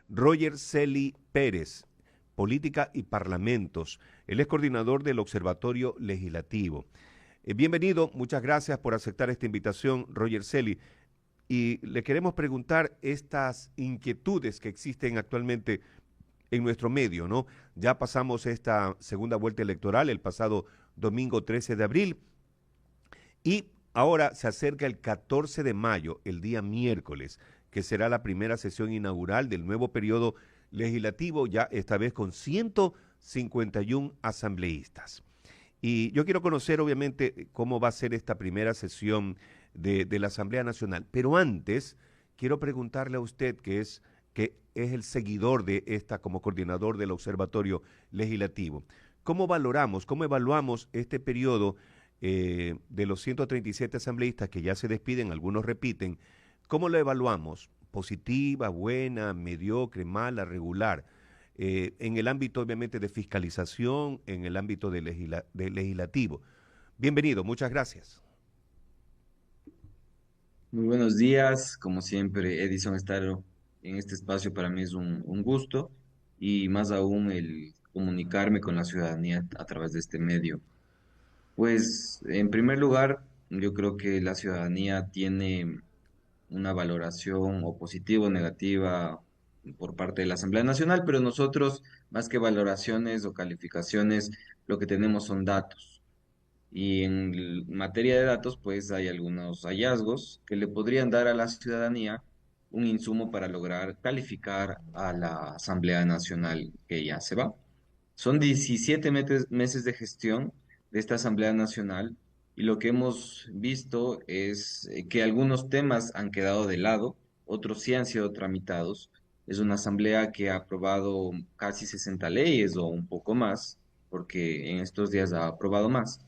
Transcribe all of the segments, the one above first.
Roger Celi Pérez, Política y Parlamentos. Él es coordinador del Observatorio Legislativo. Bienvenido, muchas gracias por aceptar esta invitación, Roger Celi. Y le queremos preguntar estas inquietudes que existen actualmente en nuestro medio, ¿no? Ya pasamos esta segunda vuelta electoral el pasado domingo 13 de abril y ahora se acerca el 14 de mayo, el día miércoles, que será la primera sesión inaugural del nuevo periodo legislativo, ya esta vez con 151 asambleístas. Y yo quiero conocer, obviamente, cómo va a ser esta primera sesión de la Asamblea Nacional. Pero antes, quiero preguntarle a usted, que es el seguidor de esta como coordinador del Observatorio Legislativo, ¿cómo valoramos, cómo evaluamos este periodo de los 137 asambleístas que ya se despiden, algunos repiten? ¿Cómo lo evaluamos? ¿Positiva, buena, mediocre, mala, regular? En el ámbito, obviamente, de fiscalización, en el ámbito de legislativo. Bienvenido, muchas gracias. Muy buenos días, como siempre, Edison, estar en este espacio para mí es un gusto y más aún el comunicarme con la ciudadanía a través de este medio. Pues, en primer lugar, yo creo que la ciudadanía tiene una valoración o positiva o negativa por parte de la Asamblea Nacional, pero nosotros, más que valoraciones o calificaciones, lo que tenemos son datos. Y en materia de datos, pues hay algunos hallazgos que le podrían dar a la ciudadanía un insumo para lograr calificar a la Asamblea Nacional que ya se va. Son 17 meses de gestión de esta Asamblea Nacional y lo que hemos visto es que algunos temas han quedado de lado, otros sí han sido tramitados. Es una asamblea que ha aprobado casi 60 leyes o un poco más, porque en estos días ha aprobado más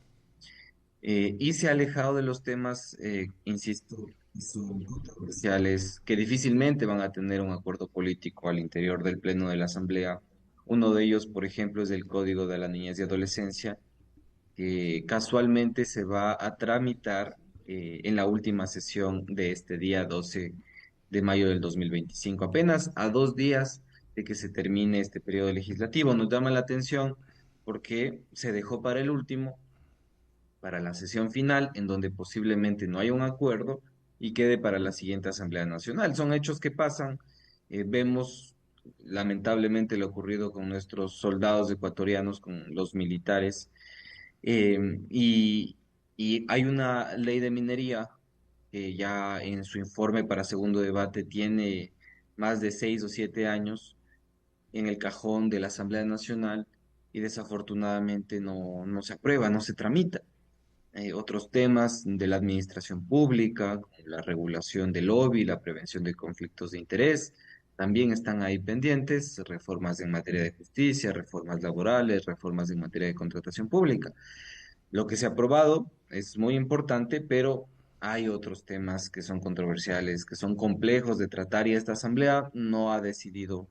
y se ha alejado de los temas, insisto, que son controversiales, que difícilmente van a tener un acuerdo político al interior del Pleno de la Asamblea. Uno de ellos, por ejemplo, es el Código de la Niñez y Adolescencia, que casualmente se va a tramitar en la última sesión de este día 12 de mayo del 2025, apenas a 2 días de que se termine este periodo legislativo. Nos llama la atención porque se dejó para el último para la sesión final, en donde posiblemente no haya un acuerdo y quede para la siguiente Asamblea Nacional. Son hechos que pasan. Vemos lamentablemente lo ocurrido con nuestros soldados ecuatorianos, con los militares, eh, y, y hay una ley de minería que ya en su informe para segundo debate tiene más de 6 o 7 años en el cajón de la Asamblea Nacional y desafortunadamente no se aprueba, no se tramita. Otros temas de la administración pública, como la regulación del lobby, la prevención de conflictos de interés, también están ahí pendientes, reformas en materia de justicia, reformas laborales, reformas en materia de contratación pública. Lo que se ha aprobado es muy importante, pero hay otros temas que son controversiales, que son complejos de tratar y esta asamblea no ha decidido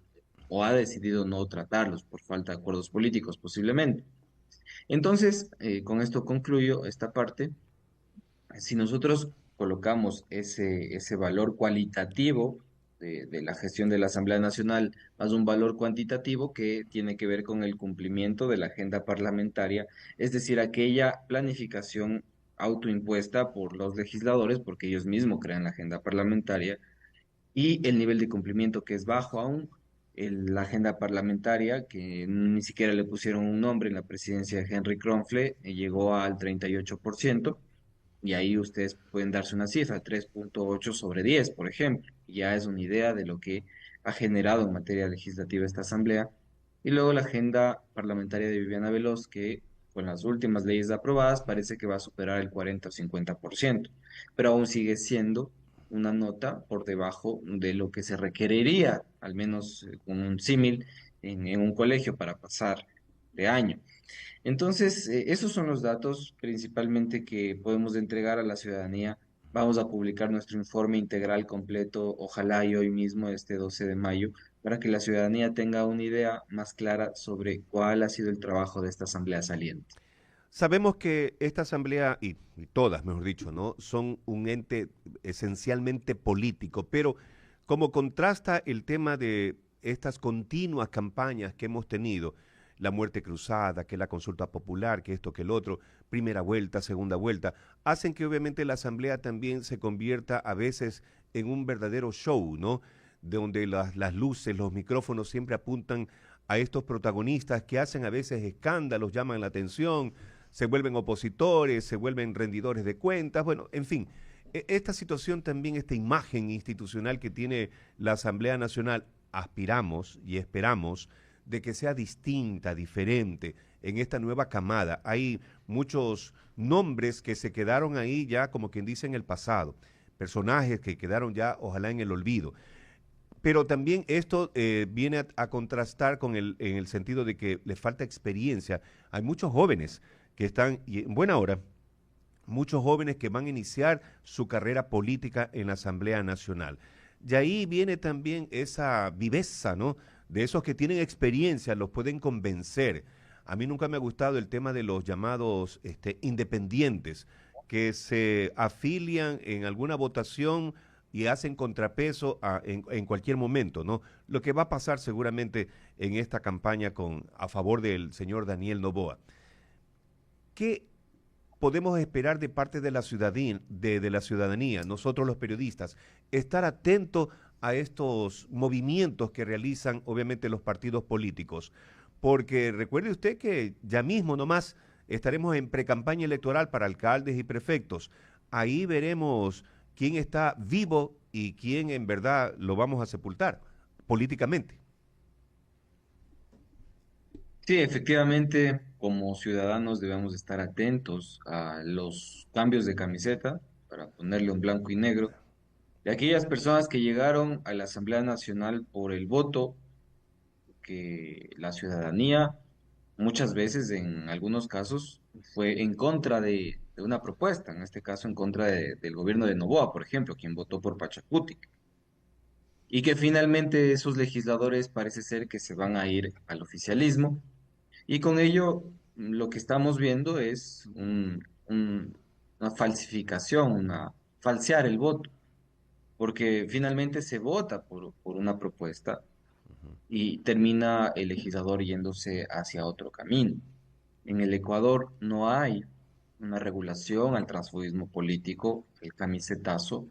o ha decidido no tratarlos por falta de acuerdos políticos posiblemente. Entonces, con esto concluyo esta parte. Si nosotros colocamos ese valor cualitativo de la gestión de la Asamblea Nacional, más un valor cuantitativo que tiene que ver con el cumplimiento de la agenda parlamentaria, es decir, aquella planificación autoimpuesta por los legisladores, porque ellos mismos crean la agenda parlamentaria, y el nivel de cumplimiento que es bajo aún. La agenda parlamentaria, que ni siquiera le pusieron un nombre en la presidencia de Henry Kronfle, llegó al 38%. Y ahí ustedes pueden darse una cifra, 3,8 sobre 10, por ejemplo. Ya es una idea de lo que ha generado en materia legislativa esta asamblea. Y luego la agenda parlamentaria de Viviana Veloz, que con las últimas leyes aprobadas parece que va a superar el 40 o 50%, pero aún sigue siendo una nota por debajo de lo que se requeriría, al menos con un símil, en un colegio para pasar de año. Entonces, esos son los datos principalmente que podemos entregar a la ciudadanía. Vamos a publicar nuestro informe integral completo, ojalá y hoy mismo, este 12 de mayo, para que la ciudadanía tenga una idea más clara sobre cuál ha sido el trabajo de esta asamblea saliente. Sabemos que esta asamblea, y todas, mejor dicho, ¿no? Son un ente esencialmente político, pero como contrasta el tema estas continuas campañas que hemos tenido, la muerte cruzada, que la consulta popular, que esto, que el otro, primera vuelta, segunda vuelta, hacen que obviamente la Asamblea también se convierta a veces en un verdadero show, ¿no? De donde las luces, los micrófonos siempre apuntan a estos protagonistas que hacen a veces escándalos, llaman la atención, se vuelven opositores, se vuelven rendidores de cuentas, bueno, en fin. Esta situación también, esta imagen institucional que tiene la Asamblea Nacional, aspiramos y esperamos de que sea distinta, diferente en esta nueva camada. Hay muchos nombres que se quedaron ahí ya, como quien dice, en el pasado, personajes que quedaron ya, ojalá, en el olvido. Pero también esto viene a contrastar con en el sentido de que les falta experiencia. Hay muchos jóvenes que están, y en buena hora, muchos jóvenes que van a iniciar su carrera política en la Asamblea Nacional. Y ahí viene también esa viveza, ¿no? De esos que tienen experiencia, los pueden convencer. A mí nunca me ha gustado el tema de los llamados independientes, que se afilian en alguna votación y hacen contrapeso en cualquier momento, ¿no? Lo que va a pasar seguramente en esta campaña a favor del señor Daniel Noboa. ¿Qué podemos esperar de parte de de la ciudadanía, nosotros los periodistas? Estar atentos a estos movimientos que realizan obviamente los partidos políticos, porque recuerde usted que ya mismo nomás estaremos en precampaña electoral para alcaldes y prefectos. Ahí veremos quién está vivo y quién en verdad lo vamos a sepultar políticamente. Sí, efectivamente, como ciudadanos debemos estar atentos a los cambios de camiseta, para ponerle un blanco y negro, de aquellas personas que llegaron a la Asamblea Nacional por el voto, que la ciudadanía muchas veces, en algunos casos, fue en contra de una propuesta, en este caso en contra del gobierno de Noboa, por ejemplo, quien votó por Pachacuti, y que finalmente esos legisladores parece ser que se van a ir al oficialismo, y con ello lo que estamos viendo es una falsificación, una falsear el voto, porque finalmente se vota por una propuesta y termina el legislador yéndose hacia otro camino. En el Ecuador no hay una regulación al transfugismo político, el camisetazo.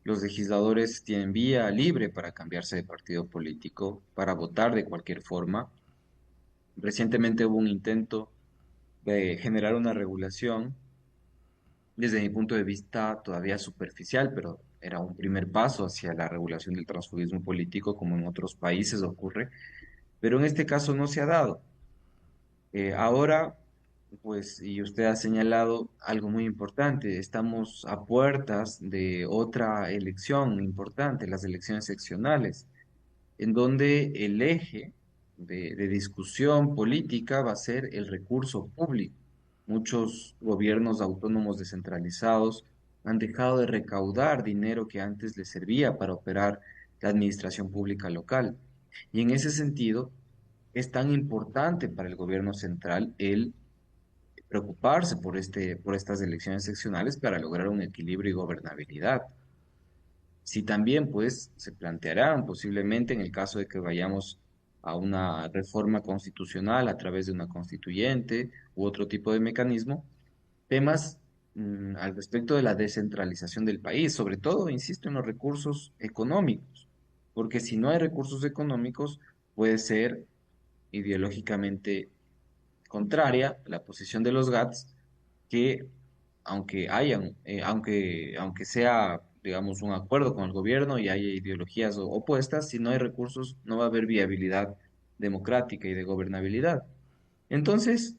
Los legisladores tienen vía libre para cambiarse de partido político, para votar de cualquier forma. Recientemente hubo un intento de generar una regulación, desde mi punto de vista todavía superficial, pero era un primer paso hacia la regulación del transfugismo político, como en otros países ocurre, pero en este caso no se ha dado. Ahora, pues, y usted ha señalado algo muy importante, estamos a puertas de otra elección importante, las elecciones seccionales, en donde el eje de discusión política va a ser el recurso público. Muchos gobiernos autónomos descentralizados han dejado de recaudar dinero que antes les servía para operar la administración pública local. Y en ese sentido, es tan importante para el gobierno central el preocuparse por estas elecciones seccionales para lograr un equilibrio y gobernabilidad. Si también, pues, se plantearán posiblemente en el caso de que vayamos a una reforma constitucional a través de una constituyente u otro tipo de mecanismo, temas al respecto de la descentralización del país, sobre todo, insisto, en los recursos económicos, porque si no hay recursos económicos, puede ser ideológicamente contraria a la posición de los GATS, que aunque sea, digamos, un acuerdo con el gobierno y haya ideologías opuestas, si no hay recursos, no va a haber viabilidad democrática y de gobernabilidad. Entonces,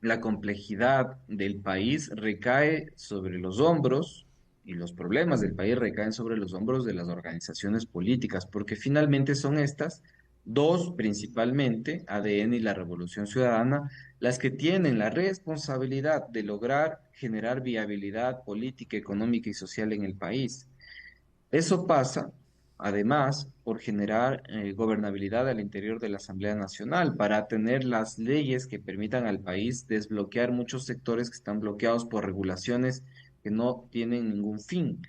la complejidad del país recae sobre los hombros y los problemas del país recaen sobre los hombros de las organizaciones políticas, porque finalmente son estas dos principalmente, ADN y la Revolución Ciudadana, las que tienen la responsabilidad de lograr generar viabilidad política, económica y social en el país. Eso pasa, además, por generar gobernabilidad al interior de la Asamblea Nacional, para tener las leyes que permitan al país desbloquear muchos sectores que están bloqueados por regulaciones que no tienen ningún fin.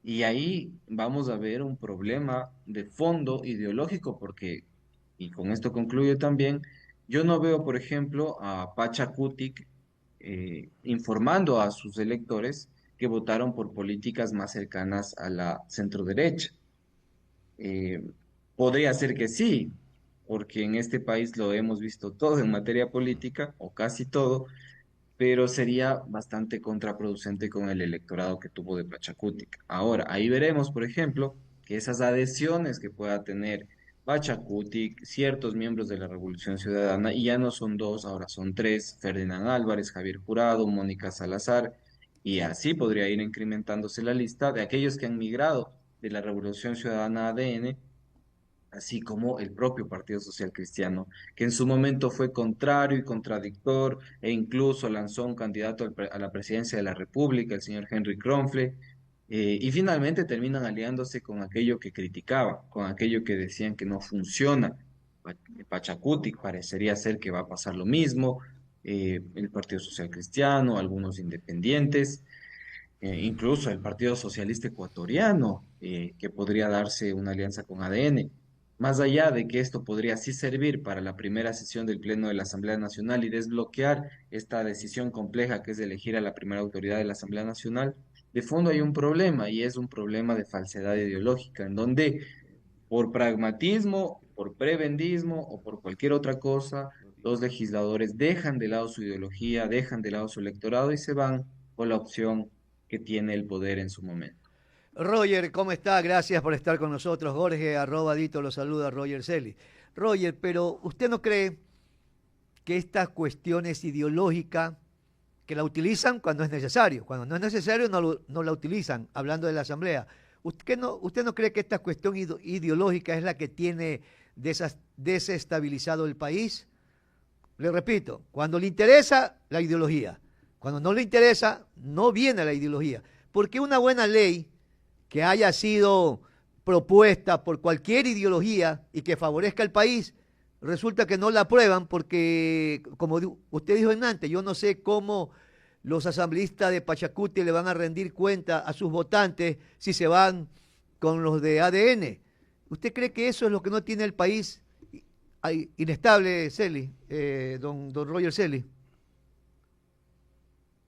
Y ahí vamos a ver un problema de fondo ideológico porque, y con esto concluyo también, yo no veo, por ejemplo, a Pachacutic informando a sus electores que votaron por políticas más cercanas a la centroderecha. Eh, Podría ser que sí, porque en este país lo hemos visto todo en materia política, o casi todo, pero sería bastante contraproducente con el electorado que tuvo de Pachacutic. Ahora, ahí veremos, por ejemplo, que esas adhesiones que pueda tener Pachacutic, ciertos miembros de la Revolución Ciudadana, y ya no son dos, ahora son tres: Ferdinand Álvarez, Javier Jurado, Mónica Salazar, y así podría ir incrementándose la lista de aquellos que han migrado de la Revolución Ciudadana a ADN, así como el propio Partido Social Cristiano, que en su momento fue contrario y contradictor e incluso lanzó un candidato a la presidencia de la República, el señor Henry Kronfle, y finalmente terminan aliándose con aquello que criticaban, con aquello que decían que no funciona. Pachacuti parecería ser que va a pasar lo mismo, el Partido Social Cristiano, algunos independientes, incluso el Partido Socialista Ecuatoriano, que podría darse una alianza con ADN. Más allá de que esto podría sí servir para la primera sesión del Pleno de la Asamblea Nacional y desbloquear esta decisión compleja que es de elegir a la primera autoridad de la Asamblea Nacional, de fondo hay un problema y es un problema de falsedad ideológica, en donde por pragmatismo, por prebendismo o por cualquier otra cosa, los legisladores dejan de lado su ideología, dejan de lado su electorado y se van por la opción que tiene el poder en su momento. Roger, ¿cómo está? Gracias por estar con nosotros. Jorge, arroba Dito, lo saluda Roger Celi. Roger, pero ¿usted no cree que estas cuestiones ideológicas, que la utilizan cuando es necesario, cuando no es necesario no la utilizan, hablando de la Asamblea? ¿Usted no cree que esta cuestión ideológica es la que tiene desestabilizado el país? Le repito, cuando le interesa, la ideología. Cuando no le interesa, no viene la ideología. Porque una buena ley que haya sido propuesta por cualquier ideología y que favorezca al país, resulta que no la aprueban porque, como usted dijo antes, yo no sé cómo los asambleístas de Pachacuti le van a rendir cuenta a sus votantes si se van con los de ADN. ¿Usted cree que eso es lo que no tiene el país inestable, Celi, don Roger Celi?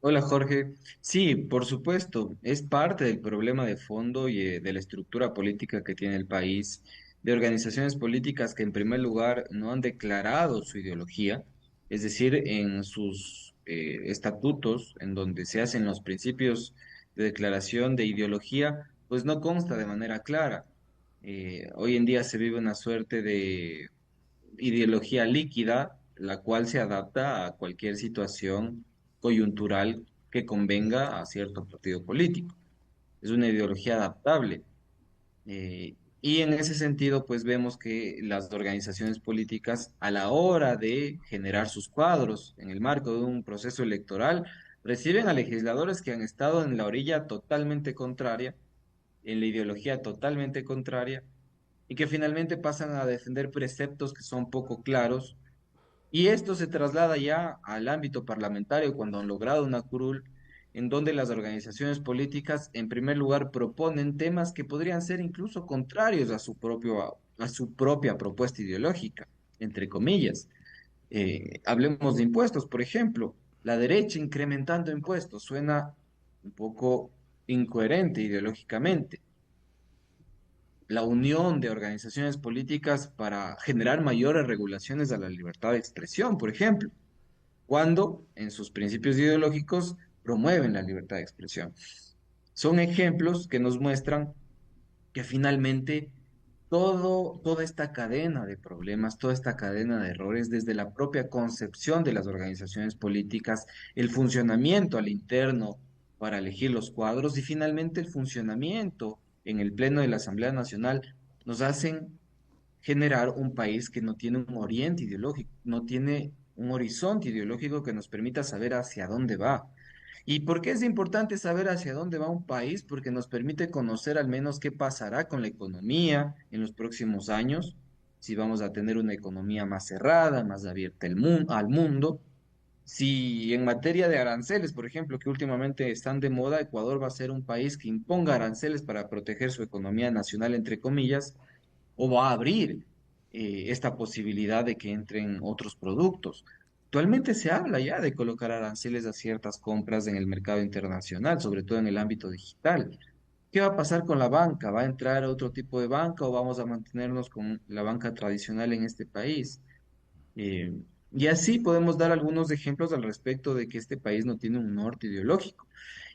Hola Jorge, sí, por supuesto, es parte del problema de fondo y de la estructura política que tiene el país, de organizaciones políticas que en primer lugar no han declarado su ideología, es decir, en sus estatutos, en donde se hacen los principios de declaración de ideología, pues no consta de manera clara. Hoy en día se vive una suerte de ideología líquida, la cual se adapta a cualquier situación coyuntural que convenga a cierto partido político. Es una ideología adaptable. Y en ese sentido, pues vemos que las organizaciones políticas, a la hora de generar sus cuadros en el marco de un proceso electoral, reciben a legisladores que han estado en la orilla totalmente contraria, en la ideología totalmente contraria, y que finalmente pasan a defender preceptos que son poco claros, y esto se traslada ya al ámbito parlamentario cuando han logrado una curul en donde las organizaciones políticas en primer lugar proponen temas que podrían ser incluso contrarios a su propia propuesta ideológica, entre comillas. Hablemos de impuestos, por ejemplo. La derecha incrementando impuestos suena un poco incoherente ideológicamente. La unión de organizaciones políticas para generar mayores regulaciones a la libertad de expresión, por ejemplo, cuando en sus principios ideológicos promueven la libertad de expresión. Son ejemplos que nos muestran que finalmente toda esta cadena de problemas, toda esta cadena de errores, desde la propia concepción de las organizaciones políticas, el funcionamiento al interno para elegir los cuadros y finalmente el funcionamiento en el Pleno de la Asamblea Nacional, nos hacen generar un país que no tiene un oriente ideológico, no tiene un horizonte ideológico que nos permita saber hacia dónde va. ¿Y por qué es importante saber hacia dónde va un país? Porque nos permite conocer al menos qué pasará con la economía en los próximos años, si vamos a tener una economía más cerrada, más abierta al mundo, Si en materia de aranceles, por ejemplo, que últimamente están de moda, Ecuador va a ser un país que imponga aranceles para proteger su economía nacional, entre comillas, o va a abrir esta posibilidad de que entren otros productos. Actualmente se habla ya de colocar aranceles a ciertas compras en el mercado internacional, sobre todo en el ámbito digital. ¿Qué va a pasar con la banca? ¿Va a entrar otro tipo de banca o vamos a mantenernos con la banca tradicional en este país? Eh, y así podemos dar algunos ejemplos al respecto de que este país no tiene un norte ideológico.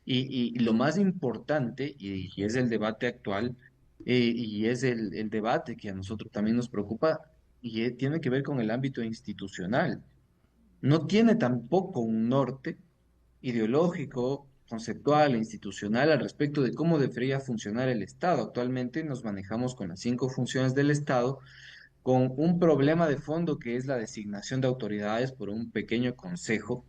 Y lo más importante, y es el debate actual, y es el debate que a nosotros también nos preocupa, y tiene que ver con el ámbito institucional. No tiene tampoco un norte ideológico, conceptual e institucional al respecto de cómo debería funcionar el Estado. Actualmente nos manejamos con las 5 funciones del Estado, con un problema de fondo que es la designación de autoridades por un pequeño consejo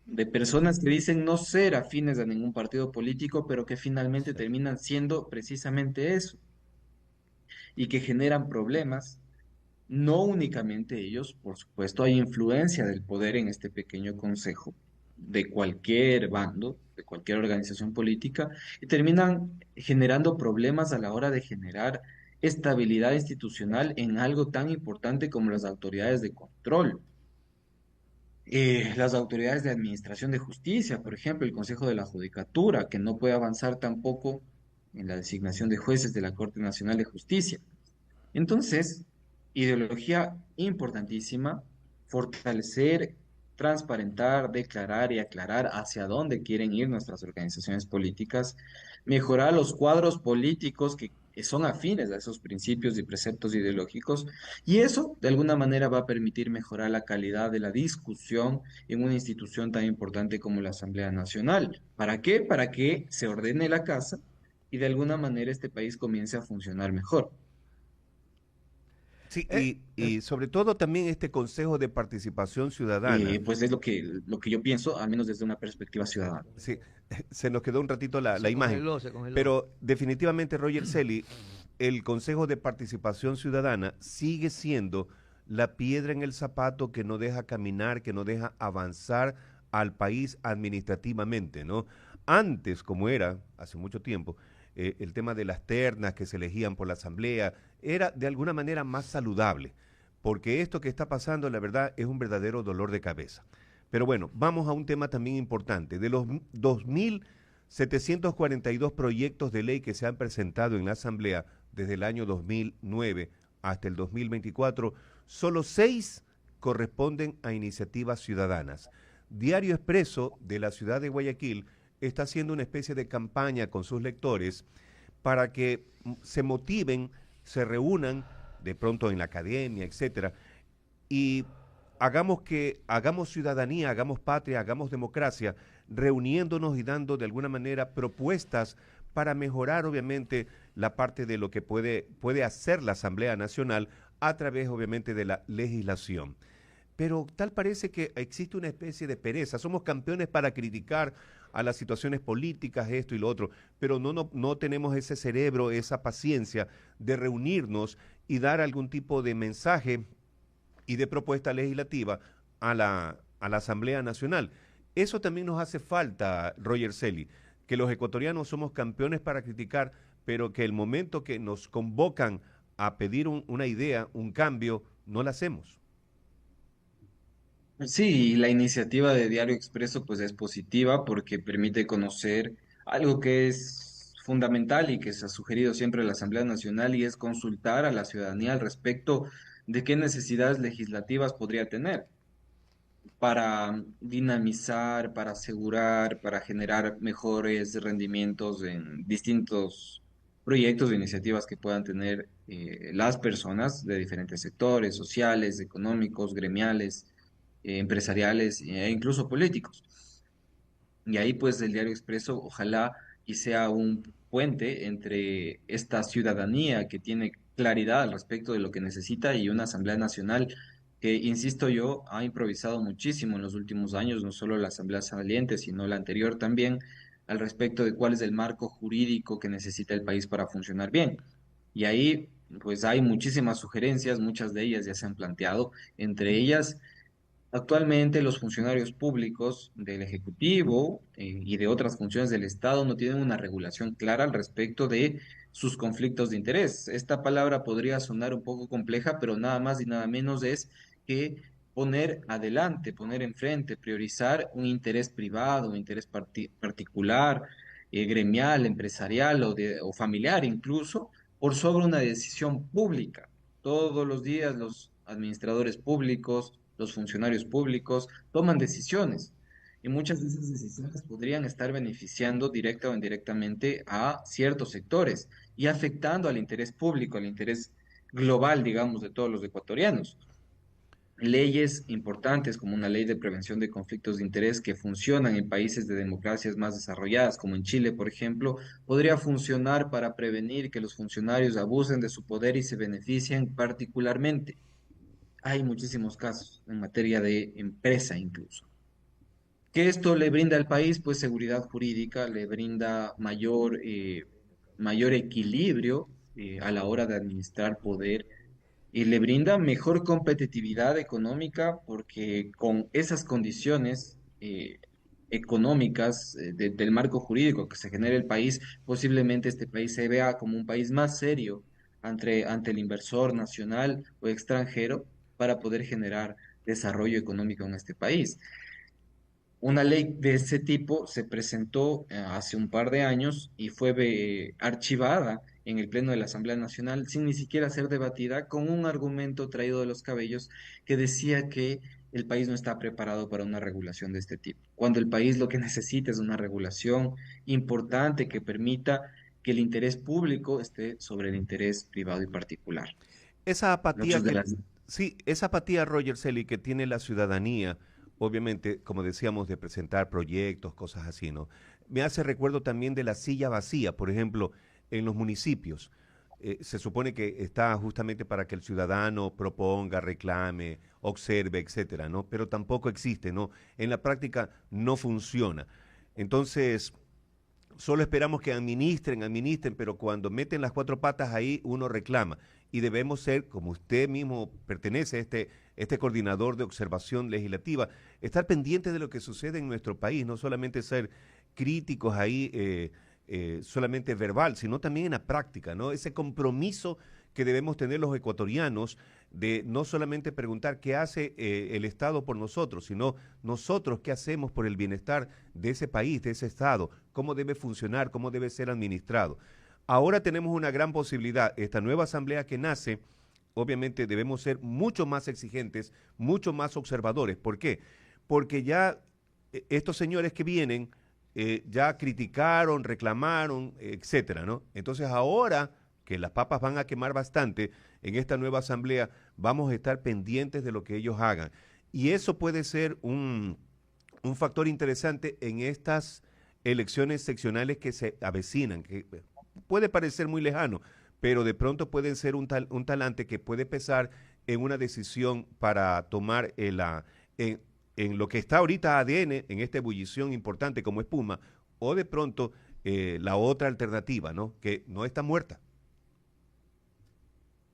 de personas que dicen no ser afines a ningún partido político, pero que finalmente Sí. terminan siendo precisamente eso y que generan problemas. No únicamente ellos, por supuesto, hay influencia del poder en este pequeño consejo de cualquier bando, de cualquier organización política, y terminan generando problemas a la hora de generar estabilidad institucional en algo tan importante como las autoridades de control. Las autoridades de administración de justicia, por ejemplo, el Consejo de la Judicatura, que no puede avanzar tampoco en la designación de jueces de la Corte Nacional de Justicia. Entonces, ideología importantísima, fortalecer, transparentar, declarar y aclarar hacia dónde quieren ir nuestras organizaciones políticas, mejorar los cuadros políticos que son afines a esos principios y preceptos ideológicos, y eso de alguna manera va a permitir mejorar la calidad de la discusión en una institución tan importante como la Asamblea Nacional. ¿Para qué? Para que se ordene la casa y de alguna manera este país comience a funcionar mejor. Sí, Eh, eh, y sobre todo también este Consejo de Participación Ciudadana. Pues es lo que yo pienso, al menos desde una perspectiva ciudadana. Sí, se nos quedó un ratito la se imagen, congeló, se congeló. pero definitivamente, Roger Celi, el Consejo de Participación Ciudadana sigue siendo la piedra en el zapato que no deja caminar, que no deja avanzar al país administrativamente, ¿no? Antes, como era, hace mucho tiempo, el tema de las ternas que se elegían por la Asamblea era de alguna manera más saludable, porque esto que está pasando, la verdad, es un verdadero dolor de cabeza. Pero bueno, vamos a un tema también importante. De los 2.742 proyectos de ley que se han presentado en la Asamblea desde el año 2009 hasta el 2024, solo 6 corresponden a iniciativas ciudadanas. Diario Expreso de la ciudad de Guayaquil está haciendo una especie de campaña con sus lectores para que se motiven, se reúnan de pronto en la academia, etcétera, y hagamos ciudadanía, hagamos patria, hagamos democracia, reuniéndonos y dando de alguna manera propuestas para mejorar obviamente la parte de lo que puede hacer la Asamblea Nacional a través obviamente de la legislación. Pero tal parece que existe una especie de pereza. Somos campeones para criticar a las situaciones políticas, esto y lo otro, pero no tenemos ese cerebro, esa paciencia de reunirnos y dar algún tipo de mensaje y de propuesta legislativa a la Asamblea Nacional. Eso también nos hace falta, Roger Celi, que los ecuatorianos somos campeones para criticar, pero que el momento que nos convocan a pedir una idea, un cambio, no la hacemos. Sí, y la iniciativa de Diario Expreso pues es positiva porque permite conocer algo que es fundamental y que se ha sugerido siempre en la Asamblea Nacional y es consultar a la ciudadanía al respecto de qué necesidades legislativas podría tener para dinamizar, para asegurar, para generar mejores rendimientos en distintos proyectos o iniciativas que puedan tener las personas de diferentes sectores, sociales, económicos, gremiales, empresariales e incluso políticos. Y ahí pues el Diario Expreso ojalá y sea un puente entre esta ciudadanía que tiene claridad al respecto de lo que necesita y una Asamblea Nacional que, insisto yo, ha improvisado muchísimo en los últimos años, no solo la Asamblea saliente, sino la anterior también, al respecto de cuál es el marco jurídico que necesita el país para funcionar bien. Y ahí pues hay muchísimas sugerencias, muchas de ellas ya se han planteado, entre ellas Actualmente los funcionarios públicos del Ejecutivo y de otras funciones del Estado no tienen una regulación clara al respecto de sus conflictos de interés. Esta palabra podría sonar un poco compleja, pero nada más y nada menos es que poner adelante, poner enfrente, priorizar un interés privado, un interés particular, gremial, empresarial o familiar incluso, por sobre una decisión pública. Todos los días los administradores públicos, los funcionarios públicos toman decisiones y muchas de esas decisiones podrían estar beneficiando directa o indirectamente a ciertos sectores y afectando al interés público, al interés global, digamos, de todos los ecuatorianos. Leyes importantes como una ley de prevención de conflictos de interés que funcionan en países de democracias más desarrolladas, como en Chile, por ejemplo, podría funcionar para prevenir que los funcionarios abusen de su poder y se beneficien particularmente. Hay muchísimos casos en materia de empresa incluso. ¿Qué esto le brinda al país? Pues seguridad jurídica, le brinda mayor equilibrio a la hora de administrar poder y le brinda mejor competitividad económica porque con esas condiciones económicas del marco jurídico que se genera el país, posiblemente este país se vea como un país más serio ante el inversor nacional o extranjero para poder generar desarrollo económico en este país. Una ley de ese tipo se presentó hace un par de años y fue archivada en el Pleno de la Asamblea Nacional sin ni siquiera ser debatida con un argumento traído de los cabellos que decía que el país no está preparado para una regulación de este tipo, cuando el país lo que necesita es una regulación importante que permita que el interés público esté sobre el interés privado y particular. Esa apatía Muchas de que, las sí, esa apatía, Roger Selly, que tiene la ciudadanía, obviamente, como decíamos, de presentar proyectos, cosas así, ¿no? Me hace recuerdo también de la silla vacía, por ejemplo, en los municipios. Se supone que está justamente para que el ciudadano proponga, reclame, observe, etcétera, ¿no? Pero tampoco existe, ¿no? En la práctica no funciona. Entonces, solo esperamos que administren, administren, pero cuando meten las cuatro patas ahí uno reclama. Y debemos ser, como usted mismo pertenece a este coordinador de observación legislativa, estar pendientes de lo que sucede en nuestro país, no solamente ser críticos ahí solamente verbal, sino también en la práctica, ¿no? Ese compromiso que debemos tener los ecuatorianos de no solamente preguntar qué hace el Estado por nosotros, sino nosotros qué hacemos por el bienestar de ese país, de ese Estado, cómo debe funcionar, cómo debe ser administrado. Ahora tenemos una gran posibilidad, esta nueva asamblea que nace, obviamente debemos ser mucho más exigentes, mucho más observadores. ¿Por qué? Porque ya estos señores que vienen ya criticaron, reclamaron, etcétera, ¿no? Entonces ahora que las papas van a quemar bastante en esta nueva asamblea, vamos a estar pendientes de lo que ellos hagan. Y eso puede ser un factor interesante en estas elecciones seccionales que se avecinan, que puede parecer muy lejano, pero de pronto pueden ser un talante que puede pesar en una decisión para tomar en lo que está ahorita ADN, en esta ebullición importante como espuma, o de pronto la otra alternativa, ¿no? Que no está muerta.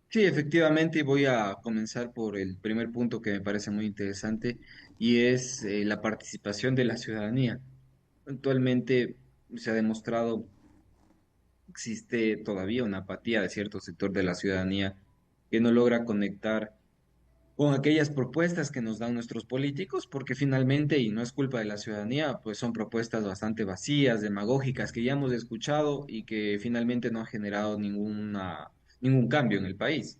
Sí, efectivamente, y voy a comenzar por el primer punto que me parece muy interesante y es la participación de la ciudadanía. Actualmente se ha demostrado, existe todavía una apatía de cierto sector de la ciudadanía que no logra conectar con aquellas propuestas que nos dan nuestros políticos, porque finalmente, y no es culpa de la ciudadanía, pues son propuestas bastante vacías, demagógicas, que ya hemos escuchado y que finalmente no han generado ningún cambio en el país.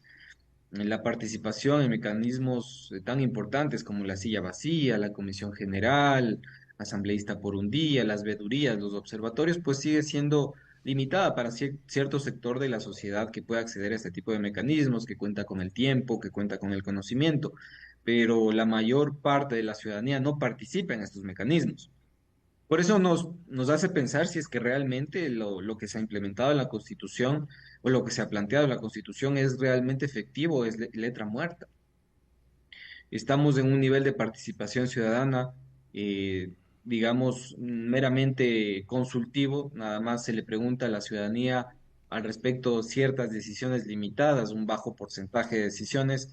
En la participación en mecanismos tan importantes como la silla vacía, la comisión general, asambleísta por un día, las vedurías, los observatorios, pues sigue siendo limitada para cierto sector de la sociedad que puede acceder a este tipo de mecanismos, que cuenta con el tiempo, que cuenta con el conocimiento, pero la mayor parte de la ciudadanía no participa en estos mecanismos. Por eso nos hace pensar si es que realmente lo que se ha implementado en la Constitución o lo que se ha planteado en la Constitución es realmente efectivo o es letra muerta. Estamos en un nivel de participación ciudadana, digamos, meramente consultivo, nada más se le pregunta a la ciudadanía al respecto ciertas decisiones limitadas, un bajo porcentaje de decisiones,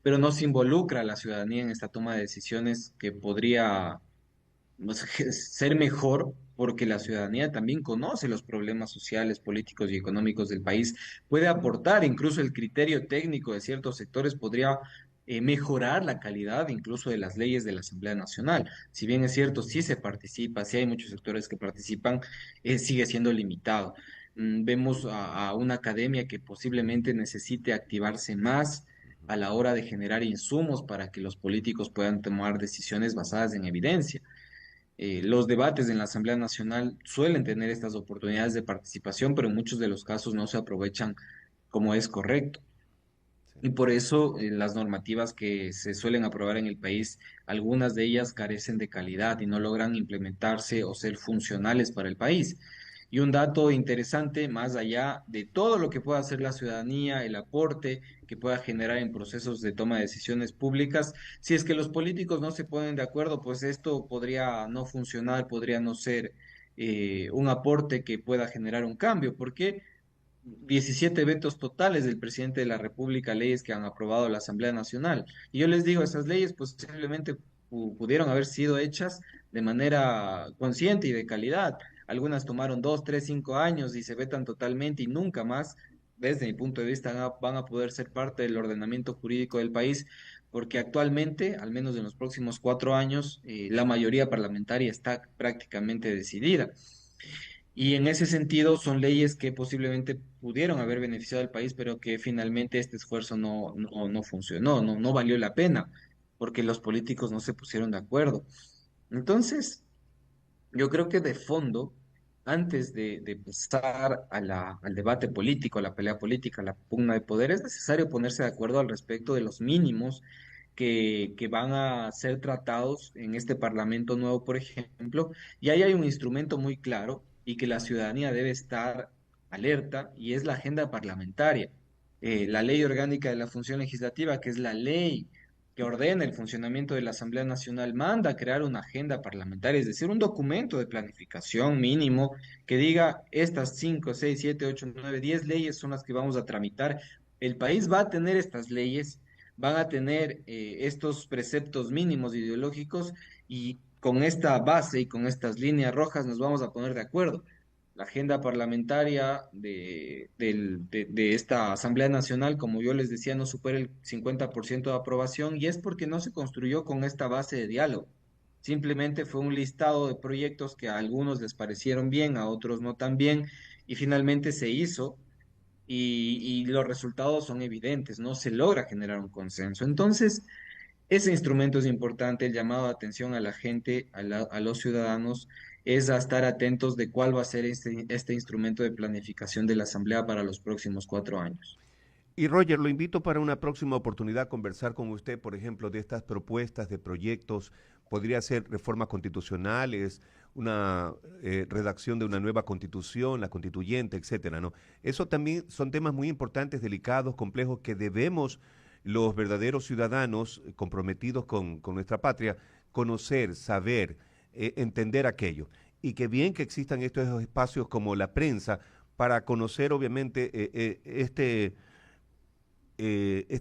pero no se involucra a la ciudadanía en esta toma de decisiones que podría ser mejor porque la ciudadanía también conoce los problemas sociales, políticos y económicos del país, puede aportar, incluso el criterio técnico de ciertos sectores podría mejorar la calidad incluso de las leyes de la Asamblea Nacional. Si bien es cierto, sí se participa, sí hay muchos sectores que participan, sigue siendo limitado. Vemos a una academia que posiblemente necesite activarse más a la hora de generar insumos para que los políticos puedan tomar decisiones basadas en evidencia. Los debates en la Asamblea Nacional suelen tener estas oportunidades de participación, pero en muchos de los casos no se aprovechan como es correcto. Y por eso las normativas que se suelen aprobar en el país, algunas de ellas carecen de calidad y no logran implementarse o ser funcionales para el país. Y un dato interesante, más allá de todo lo que pueda hacer la ciudadanía, el aporte que pueda generar en procesos de toma de decisiones públicas, si es que los políticos no se ponen de acuerdo, pues esto podría no funcionar, podría no ser un aporte que pueda generar un cambio. ¿Por qué? 17 vetos totales del presidente de la República, leyes que han aprobado la Asamblea Nacional. Y yo les digo, esas leyes posiblemente pudieron haber sido hechas de manera consciente y de calidad. Algunas tomaron 2, 3, 5 años y se vetan totalmente y nunca más, desde mi punto de vista, van a poder ser parte del ordenamiento jurídico del país, porque actualmente, al menos en los próximos 4 años, la mayoría parlamentaria está prácticamente decidida. Y en ese sentido son leyes que posiblemente pudieron haber beneficiado al país, pero que finalmente este esfuerzo no funcionó, no valió la pena, porque los políticos no se pusieron de acuerdo. Entonces, yo creo que de fondo, antes de pasar al debate político, a la pelea política, a la pugna de poder, es necesario ponerse de acuerdo al respecto de los mínimos que van a ser tratados en este Parlamento nuevo, por ejemplo, y ahí hay un instrumento muy claro y que la ciudadanía debe estar alerta, y es la agenda parlamentaria. La ley orgánica de la función legislativa, que es la ley que ordena el funcionamiento de la Asamblea Nacional, manda a crear una agenda parlamentaria, es decir, un documento de planificación mínimo que diga estas 5, 6, 7, 8, 9, 10 leyes son las que vamos a tramitar. El país va a tener estas leyes, van a tener estos preceptos mínimos ideológicos, y con esta base y con estas líneas rojas nos vamos a poner de acuerdo. La agenda parlamentaria de esta Asamblea Nacional, como yo les decía, no supera el 50% de aprobación, y es porque no se construyó con esta base de diálogo. Simplemente fue un listado de proyectos que a algunos les parecieron bien, a otros no tan bien, y finalmente se hizo, y los resultados son evidentes, no se logra generar un consenso. Entonces, ese instrumento es importante, el llamado de atención a la gente, a los ciudadanos, es a estar atentos de cuál va a ser este instrumento de planificación de la Asamblea para los próximos 4 años. Y Roger, lo invito para una próxima oportunidad a conversar con usted, por ejemplo, de estas propuestas de proyectos. Podría ser reformas constitucionales, una redacción de una nueva constitución, la constituyente, etcétera, ¿no? Eso también son temas muy importantes, delicados, complejos, que debemos los verdaderos ciudadanos comprometidos con nuestra patria conocer, saber, entender aquello. Y que bien que existan estos espacios como la prensa para conocer, obviamente, este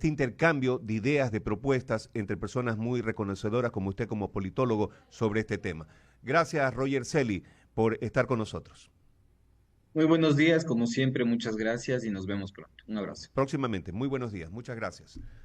intercambio de ideas, de propuestas entre personas muy reconocedoras como usted como politólogo sobre este tema. Gracias, Roger Celi, por estar con nosotros. Muy buenos días, como siempre, muchas gracias y nos vemos pronto. Un abrazo. Próximamente, muy buenos días, muchas gracias.